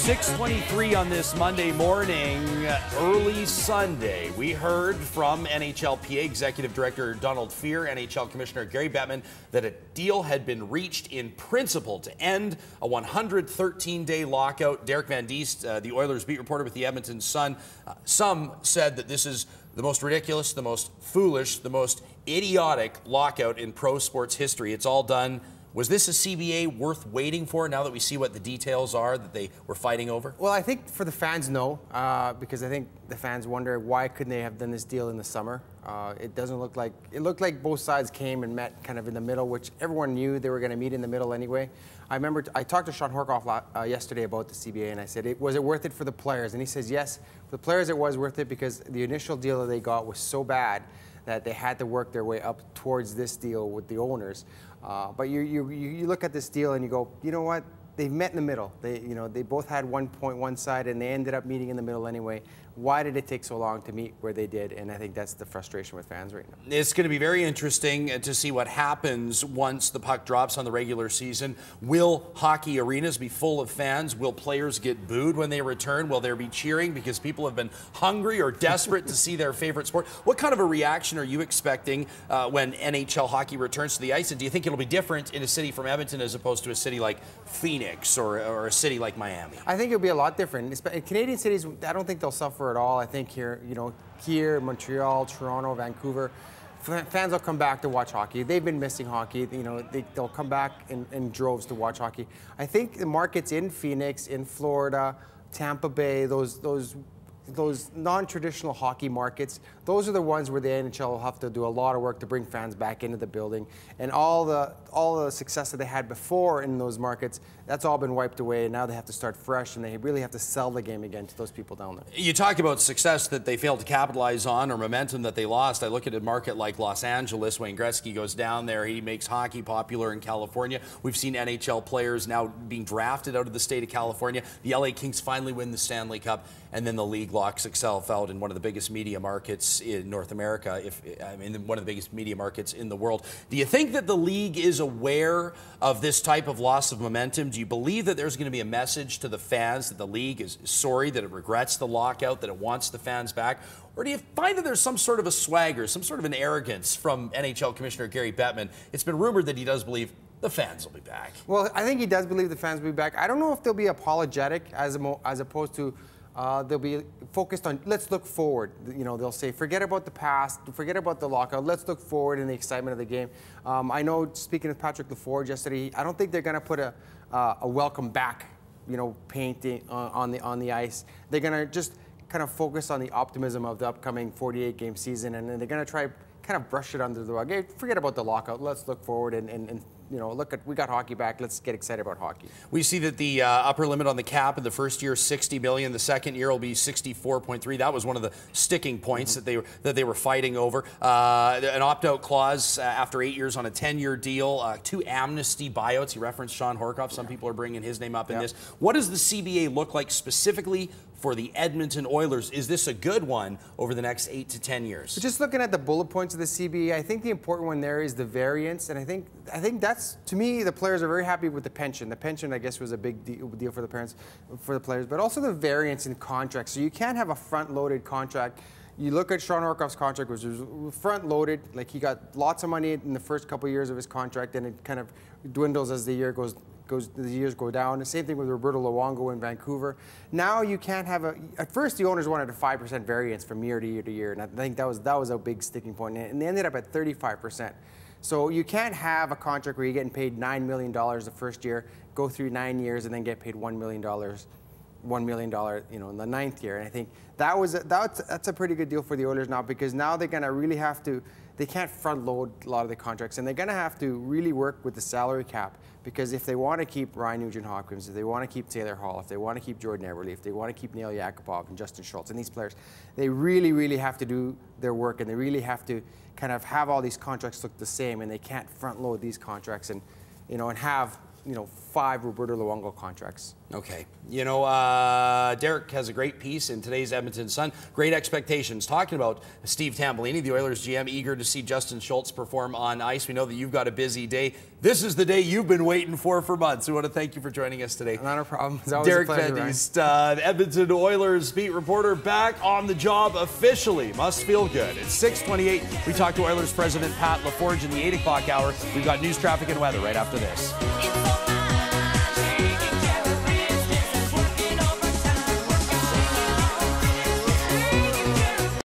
6:23 on this Monday morning, early Sunday. We heard from NHLPA Executive Director Donald Fehr, NHL Commissioner Gary Bettman, that a deal had been reached in principle to end a 113-day lockout. Derek Van Diest, the Oilers beat reporter with the Edmonton Sun, some said that this is the most ridiculous, the most foolish, the most idiotic lockout in pro sports history. It's all done. Was this a CBA worth waiting for now that we see what the details are that they were fighting over? Well, I think for the fans, no, because I think the fans wonder why couldn't they have done this deal in the summer. It looked like both sides came and met kind of in the middle, which everyone knew they were going to meet in the middle anyway. I remember I talked to Sean Horkoff yesterday about the CBA, and I said, was it worth it for the players? And he says, yes, for the players it was worth it because the initial deal that they got was so bad that they had to work their way up towards this deal with the owners. But you look at this deal and you go, you know what? They've met in the middle. They both had 1 point one side and they ended up meeting in the middle anyway. Why did it take so long to meet where they did? And I think that's the frustration with fans right now. It's going to be very interesting to see what happens once the puck drops on the regular season. Will hockey arenas be full of fans? Will players get booed when they return? Will there be cheering because people have been hungry or desperate to see their favorite sport? What kind of a reaction are you expecting when NHL hockey returns to the ice? And do you think it'll be different in a city from Edmonton as opposed to a city like Phoenix or a city like Miami? I think it'll be a lot different. In Canadian cities, I don't think they'll suffer at all. I think here, Montreal, Toronto, Vancouver, fans will come back to watch hockey. They've been missing hockey. They'll come back in droves to watch hockey. I think the markets in Phoenix, in Florida, Tampa Bay, those non-traditional hockey markets, those are the ones where the NHL will have to do a lot of work to bring fans back into the building. And all the success that they had before in those markets, that's all been wiped away. And now they have to start fresh, and they really have to sell the game again to those people down there. You talk about success that they failed to capitalize on or momentum that they lost. I look at a market like Los Angeles. Wayne Gretzky goes down there. He makes hockey popular in California. We've seen NHL players now being drafted out of the state of California. The LA Kings finally win the Stanley Cup, and then the league locks itself out in one of the biggest media markets in North America, one of the biggest media markets in the world. Do you think that the league is aware of this type of loss of momentum? Do you believe that there's going to be a message to the fans that the league is sorry, that it regrets the lockout, that it wants the fans back? Or do you find that there's some sort of a swagger, some sort of an arrogance from NHL Commissioner Gary Bettman? It's been rumored that he does believe the fans will be back. Well, I think he does believe the fans will be back. I don't know if they'll be apologetic as opposed to they'll be focused on, let's look forward. They'll say, forget about the past, forget about the lockout, let's look forward in the excitement of the game. I know, speaking of Patrick LaForge yesterday, I don't think they're going to put a welcome back, painting on the ice. They're going to just kind of focus on the optimism of the upcoming 48-game season, and then they're going to try kind of brush it under the rug. Hey, forget about the lockout. Let's look forward and we got hockey back. Let's get excited about hockey. We see that the upper limit on the cap in the first year, $60 million. The second year will be $64.3. That was one of the sticking points that they were fighting over. An opt-out clause after 8 years on a 10-year deal. 2 amnesty buyouts. He referenced Sean Horkoff. Some people are bringing his name up in this. What does the CBA look like specifically for the Edmonton Oilers? Is this a good one over the next 8 to 10 years? So just looking at the bullet points of the CBA, I think the important one there is the variance, and I think that's, to me, the players are very happy with the pension. The pension, I guess, was a big deal for the players, but also the variance in contracts. So you can't have a front-loaded contract. You look at Sean Horkoff's contract, which was front-loaded. Like, he got lots of money in the first couple of years of his contract, and it kind of dwindles as the years go down. The same thing with Roberto Luongo in Vancouver. Now you can't have at first the owners wanted a 5% variance from year to year to year, and I think that was a big sticking point, and they ended up at 35%. So you can't have a contract where you're getting paid $9 million the first year, go through 9 years, and then get paid $1 million in the 9th year. And I think that's a pretty good deal for the Oilers now, because now they're going to really have to, they can't front load a lot of the contracts, and they're going to have to really work with the salary cap, because if they want to keep Ryan Nugent-Hopkins, if they want to keep Taylor Hall, if they want to keep Jordan Eberle, if they want to keep Neil Yakupov and Justin Schultz and these players, they really, really have to do their work, and they really have to kind of have all these contracts look the same, and they can't front load these contracts and have 5 Roberto Luongo contracts. Okay. You know, Derek has a great piece in today's Edmonton Sun. Great expectations. Talking about Steve Tambellini, the Oilers GM, eager to see Justin Schultz perform on ice. We know that you've got a busy day. This is the day you've been waiting for months. We want to thank you for joining us today. Not a problem. It's always Derek a pleasure, Van Diest, the Edmonton Oilers beat reporter, back on the job officially. Must feel good. It's 6:28. We talked to Oilers president Pat LaForge in the 8 o'clock hour. We've got news, traffic, and weather right after this.